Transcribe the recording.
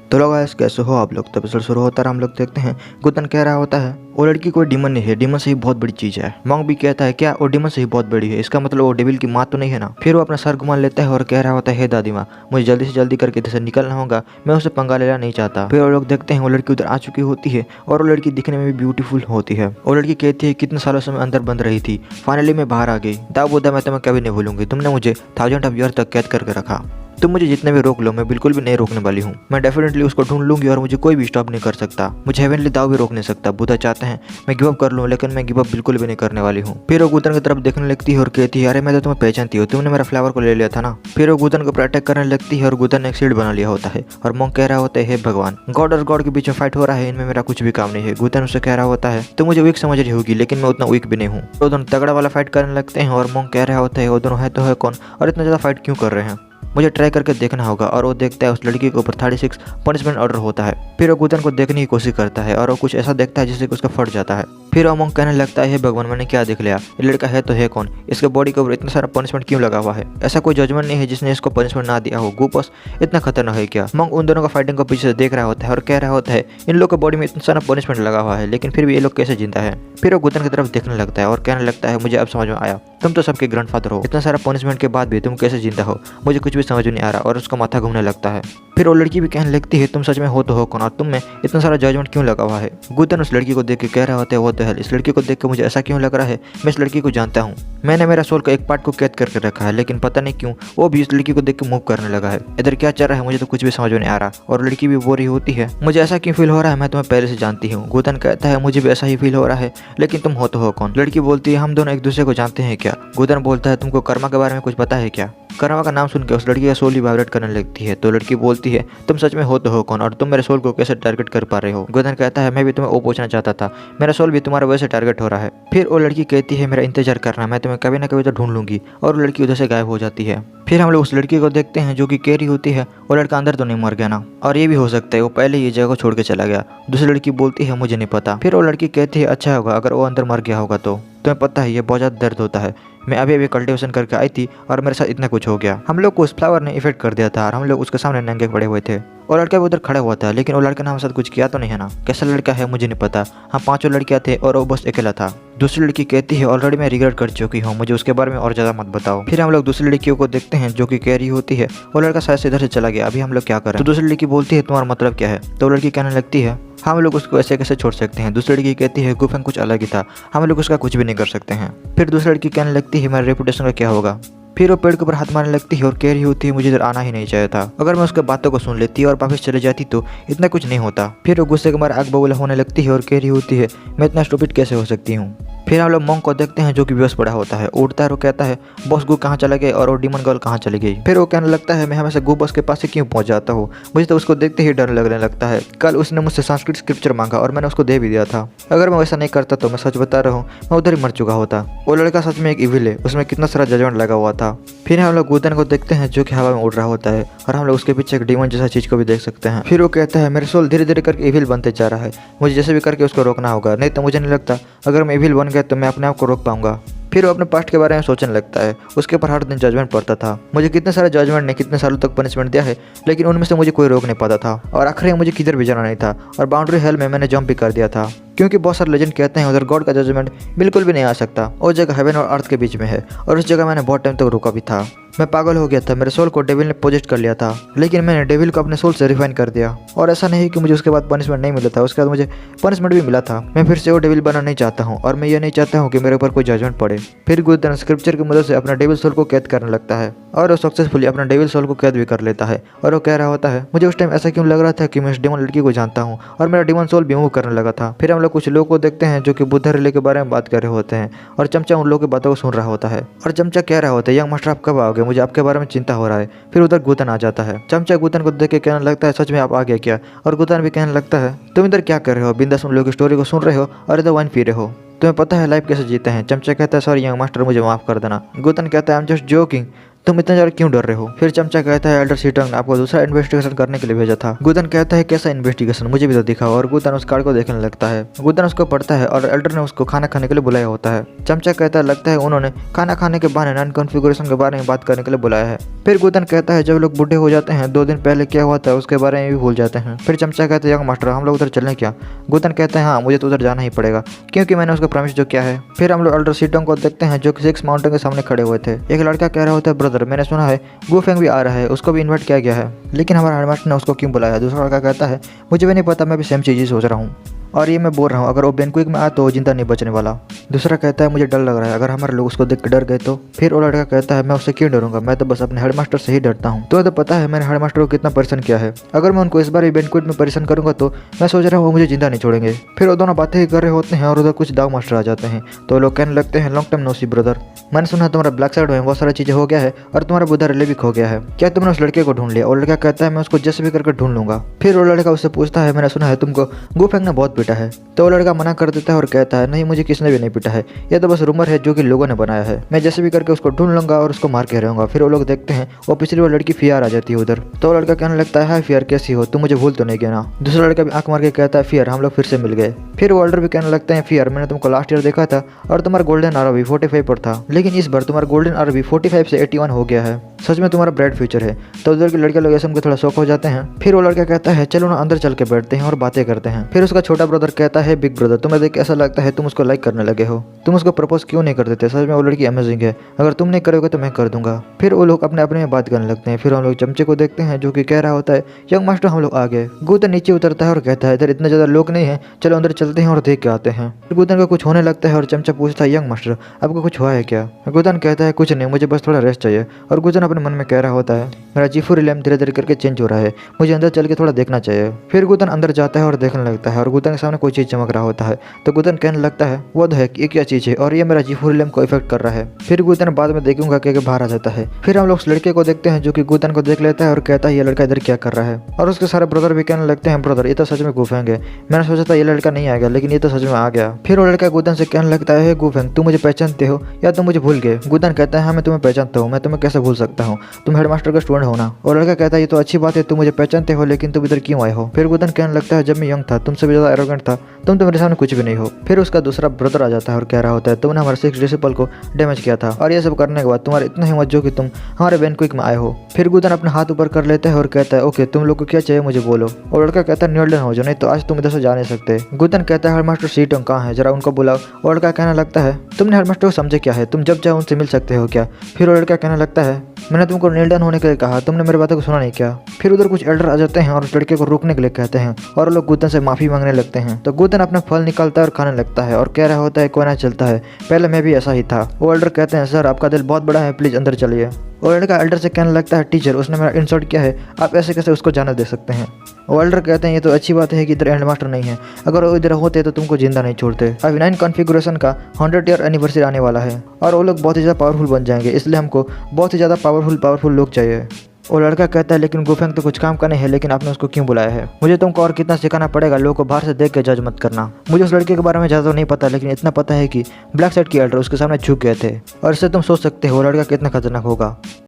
तो लोग गाइस कैसे हो आप लोग। तब एपिसोड शुरू होता है, हम लोग देखते हैं गुतन कह रहा होता है वो लड़की कोई डीमन नहीं है, डीमन से ही बहुत बड़ी चीज है। मॉन्क भी कहता है क्या वो डीमन से ही बहुत बड़ी है, इसका मतलब वो डेविल की माँ तो नहीं है ना। फिर वो अपना सर घुमा लेता है और कह रहा होता है हे दादी माँ, मुझे जल्दी से जल्दी करके इधर से निकलना होगा, मैं उसे पंगा लेना नहीं चाहता। फिर वो लोग देखते हैं वो लड़की उधर आ चुकी होती है और वो लड़की दिखने में भी ब्यूटीफुल होती है। वो लड़की कहती है कितने सालों से मैं अंदर बंद रही थी, फाइनली मैं बाहर आ गई। दाऊदा मैं तुम्हें कभी नहीं भूलूंगी, तुमने मुझे 1000 ऑफ ईयर तक कैद करके रखा, तुम मुझे जितने भी रोक लो मैं बिल्कुल भी नहीं रोकने वाली हूँ। मैं डेफिनेटली उसको ढूंढ लूंगी और मुझे कोई भी स्टॉप नहीं कर सकता। मुझे हेवनली दाव भी रोक नहीं सकता। बुद्धा चाहते हैं मैं गिव अप कर लूँ, लेकिन मैं गिव अप बिल्कुल भी नहीं करने वाली हूँ। फिर वो गुतन की तरफ देखने लगती है और कहती है अरे मैं तो तुम्हें पहचानती हूँ, तुमने मेरा फ्लावर को ले लिया था ना। फिर वो गुतन को अटैक करने लगती है और गुतन ने एक शील्ड बना लिया होता है और मॉन्क कह रहा होता है हे भगवान, गॉड और गॉड के बीच में फाइट हो रहा है, इनमें मेरा कुछ भी काम नहीं है। गुतन उसे कह रहा होता है तो मुझे वीक समझ रही होगी, लेकिन मैं उतना वीक भी नहीं हूँ। वो दोनों तगड़ा वाला फाइट करने लगते हैं और मॉन्क कह रहा होता है वो दोनों है तो है कौन और इतना ज़्यादा फाइट क्यों कर रहे हैं, मुझे ट्राई करके देखना होगा। और वो देखता है उस लड़की के ऊपर 36 पनिशमेंट ऑर्डर होता है। फिर वो गुतन को देखने की कोशिश करता है और वो कुछ ऐसा देखता है जिससे उसका फट जाता है। फिर वो मॉन्क कहने लगता है भगवान मैंने क्या देख लिया, ये लड़का है तो है कौन, इसके बॉडी के ऊपर इतना सारा पनिशमेंट क्यों लगा हुआ है, ऐसा कोई जजमेंट नहीं है जिसने इसको पनिशमेंट ना दिया हो, गुपस इतना खतरनाक है क्या। मॉन्क उन दोनों का फाइटिंग को पीछे से देख रहा होता है और कह रहा होता है इन लोग के बॉडी में इतना सारा पनिशमेंट लगा हुआ है, लेकिन फिर भी ये लोग कैसे जिंदा है। फिर वो गुतन की तरफ देखने लगता है और कहने लगता है मुझे अब समझ में आया, तुम तो सबके ग्रैंडफादर हो, इतना सारा पनिशमेंट के बाद भी तुम कैसे जिंदा हो, मुझे कुछ भी समझ नहीं आ रहा। और उसका माथा घूमने लगता है। फिर वो लड़की भी कहने लगती है तुम सच में हो तो हो कौन और तुम में इतना सारा जजमेंट क्यों लगा हुआ है। गुतन उस लड़की को देख के कह रहा होता है वो तो है, इस लड़की को देख के मुझे ऐसा क्यों लग रहा है, मैं इस लड़की को जानता हूँ, मैंने मेरा सोल का एक पार्ट को कैद करके रखा है, लेकिन पता नहीं क्यों वो भी इस लड़की को देख के मूव करने लगा है। इधर क्या चल रहा है मुझे तो कुछ भी समझ में नहीं आ रहा। और लड़की भी बोल रही होती है मुझे ऐसा क्यों फील हो रहा है, मैं तुम्हें पहले से जानती हूँ। गुतन कहता है मुझे भी ऐसा ही फील हो रहा है, लेकिन तुम हो तो हो कौन। लड़की बोलती है हम दोनों एक दूसरे को जानते हैं क्या। गुतन बोलता है तुमको कर्मा के बारे में कुछ पता है क्या। कर्मा का नाम सुनकर उस लड़की का सोल ही वाइब्रेट करने लगती है। तो लड़की बोलती है तुम सच में हो तो हो कौन और तुम मेरे सोल को कैसे टारगेट कर पा रहे हो। गुतन कहता है मैं भी तुम्हें वो पूछना चाहता था, मेरा सोल भी तुम्हारे वजह से टारगेट हो रहा है। फिर वो लड़की कहती है मेरा इंतजार करना, मैं तुम्हें कभी ना कभी तो ढूंढ लूंगी। और वो लड़की उधर से गायब हो जाती है। फिर हम लोग उस लड़की को देखते हैं जो कि कैरी होती है। वो लड़का अंदर तो नहीं मर गया ना, और ये भी हो सकता है वो पहले ये जगह को छोड़ के चला गया। दूसरी लड़की बोलती है मुझे नहीं पता। फिर वो लड़की कहती है अच्छा होगा अगर वो अंदर मर गया होगा तो, तुम्हें पता है ये बहुत ज़्यादा दर्द होता है, मैं अभी अभी कल्टिवेशन करके आई थी और मेरे साथ इतना कुछ हो गया। हम लोग को उस फ्लावर ने इफेक्ट कर दिया था और हम लोग उसके सामने नंगे पड़े हुए थे। और लड़का भी उधर खड़ा हुआ था, लेकिन वो लड़के ने हमारे साथ कुछ किया तो नहीं है ना। कैसा लड़का है मुझे नहीं पता, हम 5 लड़कियां थे और वो बस अकेला था। दूसरी लड़की कहती है ऑलरेडी मैं रिग्रेट कर चुकी हूँ, मुझे उसके बारे में और ज़्यादा मत बताओ। फिर हम लोग दूसरी लड़कियों को देखते हैं जो कि कैरी होती है। वो लड़का शायद से इधर से चला गया, अभी हम लोग क्या करें। तो दूसरी लड़की बोलती है तुम्हारा मतलब क्या है। तो लड़की कहने लगती है हम लोग उसको ऐसे कैसे छोड़ सकते हैं। दूसरी लड़की कहती है गुफन कुछ अलग ही था, हम लोग उसका कुछ भी नहीं कर सकते हैं। फिर दूसरी लड़की कहने लगती है मेरा रेपुटेशन का क्या होगा। फिर वो पेड़ के ऊपर हाथ मारने लगती है और कह रही होती है मुझे इधर आना ही नहीं चाहिए था, अगर मैं उसके बातों को सुन लेती और वापस चले जाती तो इतना कुछ नहीं होता। फिर वो गुस्से के मारे आग बबूला होने लगती है और कह रही होती है मैं इतना स्टूपिड कैसे हो सकती हूँ। फिर हम लोग मॉन्क को देखते हैं जो कि बेहोश पड़ा होता है। उठता है और कहता है बॉस गु कहाँ चला गए और वो डीमन गर्ल कहाँ चली गई। फिर वो कहने लगता है मैं हमेशा गु बॉस के पास से क्यों पहुंच जाता हूँ, मुझे तो उसको देखते ही डर लगने लगता है। कल उसने मुझसे संस्कृत स्क्रिप्चर मांगा और मैंने उसको दे भी दिया था, अगर मैं वैसा नहीं करता तो मैं सच बता रहा हूँ मैं उधर ही मर चुका होता। वो लड़का सच में एक इविल है, उसमें कितना सारा जजमेंट लगा हुआ था। फिर हम लोग गुतन को देखते हैं जो कि हवा में उड़ रहा होता है और हम लोग उसके पीछे एक डीमन जैसा चीज को भी देख सकते हैं। फिर वो कहता है मेरे सोल धीरे धीरे करके इविल बनते जा रहा है, मुझे जैसे भी करके उसको रोकना होगा, नहीं तो मुझे नहीं लगता अगर मैं इविल बन गया तो मैं अपने आप को रोक पाऊंगा। फिर वो अपने पास्ट के बारे में सोचने लगता है, उसके ऊपर हर दिन जजमेंट पड़ता था, मुझे कितने सारे जजमेंट ने कितने सालों तक पनिशमेंट दिया है, लेकिन उनमें से मुझे कोई रोक नहीं पाता था और आखिर में मुझे किधर भी जाना नहीं था और बाउंड्री हेल में मैंने जंप भी कर दिया था, क्योंकि बहुत सारे लेजेंड कहते हैं उधर गॉड का जजमेंट बिल्कुल भी नहीं आ सकता। वो जगह हेवन और अर्थ के बीच में है और उस जगह मैंने बहुत टाइम तक रुका भी था। मैं पागल हो गया था, मेरे सोल को डेविल ने पोजेस्ट कर लिया था, लेकिन मैंने डेविल को अपने सोल से रिफाइन कर दिया। और ऐसा नहीं कि मुझे उसके बाद पनिशमेंट नहीं मिला था, उसके बाद मुझे पनिशमेंट भी मिला था। मैं फिर से वो डेविल बनना नहीं चाहता हूँ और मैं ये नहीं चाहता हूँ कि मेरे ऊपर कोई जजमेंट पड़े। फिर गुतन स्क्रिप्चर की मदद से अपना डेविल सोल को कैद करने लगता है और वो सक्सेसफुली अपना डेविल सोल को कैद भी कर लेता है। और वो कह रहा होता है मुझे उस टाइम ऐसा क्यों लग रहा था कि मैं इस डेमन लड़की को जानता हूँ और मेरा डेमन सोल भी मूव करने लगा था। फिर हम लोग कुछ लोगों को देखते हैं जो कि बुद्धा रिले के बारे में बात कर रहे होते हैं और चमचा उन लोगों की बातों को सुन रहा होता है। और चमचा कह रहा होता है यंग मास्टर आप कब आओगे, मुझे आपके बारे में चिंता हो रहा है। फिर उधर गुतन आ जाता है। चमचा गुतन को देख के कहने लगता है सच में आप आ गए क्या। और गुतन भी कहने लगता है तुम इधर क्या कर रहे हो, बिंदास उन लोगों की स्टोरी को सुन रहे हो और इधर वाइन पी रहे हो, तुम्हें पता है लाइफ कैसे जीते हैं। चमचा कहता है सॉरी यंग मास्टर मुझे माफ कर देना। गुतन कहता है आई एम जस्ट जोकिंग, तुम इतना ज्यादा क्यों डर रहे हो? फिर चमचा कहता है एल्डर सीटंग ने आपको दूसरा इन्वेस्टिगेशन करने के लिए भेजा था। गुदन कहता है कैसा इन्वेस्टिगेशन, मुझे भी तो दिखाओ। और गुदन उस कार्ड को देखने लगता है। गुदन उसको पढ़ता है और एल्डर ने उसको खाना खाने के लिए बुलाया होता है। चमचा कहता है लगता है उन्होंने खाना खाने के बहाने नॉन कॉन्फ़िगरेशन के बारे में बात करने के लिए बुलाया है। फिर गुदन कहता है जब लोग बूढ़े हो जाते हैं 2 दिन पहले क्या हुआ था उसके बारे में भी भूल जाते हैं। फिर चमचा कहता है यंग मास्टर हम लोग उधर चलें क्या? गुदन कहता है हाँ मुझे तो उधर जाना ही पड़ेगा क्योंकि मैंने उसको प्रॉमिस जो किया है। फिर हम लोग एल्डर सीटंग को देखते हैं जो कि 6 माउंटेन के सामने खड़े हुए थे। एक लड़का कह रहा होता है ब्रदर मैंने सुना है गुफेंग भी आ रहा है, उसको भी इन्वाइट किया गया है, लेकिन हमारा हेडमास्टर ने उसको क्यों बुलाया? दूसरा लड़का कहता है मुझे भी नहीं पता, मैं भी सेम चीज़ ही सोच रहा हूँ और ये मैं बोल रहा हूँ अगर वो बेनक्विक में आया तो वो जिंदा नहीं बचने वाला। दूसरा कहता है मुझे डर लग रहा है अगर हमारे लोग उसको देख के डर गए तो। फिर वो लड़का कहता है मैं उससे क्यों डरूंगा, मैं तो बस अपने हेडमास्टर से ही डरता हूँ। तो पता है मैंने हेडमास्टर को कितना परेशान किया है, अगर मैं उनको इस बार भी बेनक्विक में परेशान करूंगा तो मैं सोच रहा हूँ वो मुझे जिंदा नहीं छोड़ेंगे। फिर वो दोनों बातें ही कर रहे होते हैं और उधर कुछ दाव मास्टर आ जाते हैं तो लोग कहने लगते हैं लॉन्ग टाइम नो सी ब्रदर, मैंने सुना तुम्हारा ब्लैक साइड में बहुत सारी चीजें हो गया है और तुम्हारा बुद्धा रिले भी खो गया है, क्या तुमने उस लड़के को ढूंढ लिया? और लड़का कहता है मैं उसको जैसे भी करके ढूंढ लूंगा। फिर वो लड़का उससे पूछता है मैंने सुना है तुमको गुफेंग ने बहुत पीटा है। तो वो लड़का मना कर देता है और कहता है नहीं मुझे किसने भी नहीं पीटा है, यह तो बस रूमर है जो कि लोगों ने बनाया है, मैं जैसे भी करके उसको ढूंढ लूंगा और उसको मार के रहूंगा। फिर वो लोग देखते हैं वो पिछली वो लड़की फियर आ जाती है उधर। तो वो लड़का कहने लगता है हाय फियर कैसी हो, तुम मुझे भूल तो नहीं गया ना? दूसरा लड़का भी आंख मार के कहता है फियर हम लोग फिर से मिल गए। फिर वो एल्डर भी कहने लगते हैं फियर मैंने तुमको लास्ट ईयर देखा था और तुम्हारा गोल्डन आर भी 45 पर था, लेकिन इस बार तुम्हारा गोल्डन आर भी 45 से 81 हो गया है, सच में तुम्हारा ब्राइट फ्यूचर है। तो उधर के लड़के लोग ऐसे में थोड़ा शौक हो जाते हैं। फिर वो लड़का कहता है चलो ना अंदर चल के बैठते हैं और बातें करते हैं। फिर उसका छोटा ब्रदर कहता है बिग ब्रदर तुम्हें देख ऐसा लगता है तुम उसको लाइक करने लगे हो, तुम उसको प्रपोज क्यों नहीं कर देते? सच में वो लड़की अमेजिंग है, अगर तुम नहीं करोगे तो मैं कर दूंगा। फिर वो लोग अपने अपने में बात करने लगते हैं। फिर हम लोग चमचे को देखते हैं जो कि कह रहा होता है यंग मास्टर हम लोग आ गए। गुदन नीचे उतरता है और कहता है इधर इतने ज्यादा लोग नहीं है, चलो अंदर चलते हैं और देख के आते हैं। फिर गुदन को कुछ होने लगता है और चमचा पूछता है यंग मास्टर आपको कुछ हुआ है क्या? गुदन कहता है कुछ नहीं मुझे बस थोड़ा रेस्ट चाहिए। और गुदन अपने मन में कह रहा होता है मेरा जीफू रिलेम धीरे धीरे करके चेंज हो रहा है, मुझे अंदर चल के थोड़ा देखना चाहिए। फिर गुदन अंदर जाता है और देखने लगता है और गुदन के सामने कोई चीज चमक रहा होता है। तो गुदन कहने लगता है वो है ये क्या चीज है और ये मेरा जीफू रिलेम को इफेक्ट कर रहा है। फिर गुदन बाद में देखूंगा कि बाहर आ जाता है। फिर हम लोग उस लड़के को देखते हैं जो कि गुदन को देख लेता है और कहता है ये लड़का इधर क्या कर रहा है। और उसके सारे ब्रदर भी कहने लगते हैं ब्रदर ये तो सच में गुफेंग है, मैंने सोचा था ये लड़का नहीं आएगा लेकिन ये तो सच में आ गया। फिर वो लड़का गुदन से कहने लगता है गुफेंग तुम मुझे पहचानते हो या तुम मुझे भूल गए? गुदन कहता है हाँ मैं तुम्हें पहचानता हूँ, मैं तुम्हें कैसे भूल सकता हूँ, तुम हेडमास्टर का स्टूडेंट हो ना। और लड़का कहता है ये तो अच्छी बात है तुम मुझे पहचानते हो लेकिन तुम इधर क्यों आए हो? फिर गुदन कहने लगता है जब मैं यंग था तुमसे भी ज्यादा एरोगेंट था, तुम तो मेरे सामने कुछ भी नहीं हो। फिर उसका दूसरा ब्रदर आ जाता है और कह रहा होता है तुमने हमारे 6 डिसिपल को डैमेज किया था और ये सब करने के बाद तुम्हारा इतना हिम्मत जो कि तुम हमारे बेनक्विक में आए हो। फिर गुदन अपना हाथ ऊपर कर लेता है और कहता है ओके तुम लोग को क्या चाहिए मुझे बोलो। और लड़का कहता है न्यूल्डन हो जाओ नहीं तो आज तुम इधर से जा नहीं सकते। गुदन कहता है हेडमास्टर सीटंग कहाँ है, जरा उनको बुलाओ। और लड़का कहने लगता है तुमने हेडमास्टर को समझे क्या है, तुम जब चाहे उनसे मिल सकते हो क्या? फिर वो लड़का कहने लगता है मैंने तुमको न्यूल्डन होने के लिए कहा, तुमने मेरी बातों को सुना नहीं क्या? फिर उधर कुछ एल्डर आ जाते हैं और उस लड़के को रोकने के लिए कहते हैं और लोग गुदन से माफी मांगने लगते हैं। तो गुदन अपना फल निकालता है और खाने लगता है और कह रहा होता है कोई ना चलता है, पहले मैं भी ऐसा ही था। वो एल्डर कहते हैं सर आपका दिल बहुत बड़ा है, प्लीज अंदर चलिए। वो लड़का एल्डर से कहने लगता है टीचर उसने मेरा इंसल्ट किया है, आप ऐसे कैसे उसको जाने दे सकते हैं? वो एल्डर कहते हैं ये तो अच्छी बात है कि इधर हेडमास्टर नहीं है, अगर वो इधर होते तो तुमको जिंदा नहीं छोड़ते। अभी 9 कॉन्फ़िगरेशन का 100 ईयर एनिवर्सरी आने वाला है और वो लोग बहुत ही ज़्यादा पावरफुल बन जाएंगे, इसलिए हमको बहुत ही ज़्यादा पावरफुल लोग चाहिए। वो लड़का कहता है लेकिन गुफेंग तो कुछ काम का नहीं है, लेकिन आपने उसको क्यों बुलाया है? मुझे तुमको और कितना सिखाना पड़ेगा, लोगों को बाहर से देख के जज मत करना। मुझे उस लड़के के बारे में ज़्यादा नहीं पता, लेकिन इतना पता है कि ब्लैक साइड के एल्डर उसके सामने झुक गए थे और इससे तुम सोच सकते हो वो लड़का कितना खतरनाक होगा।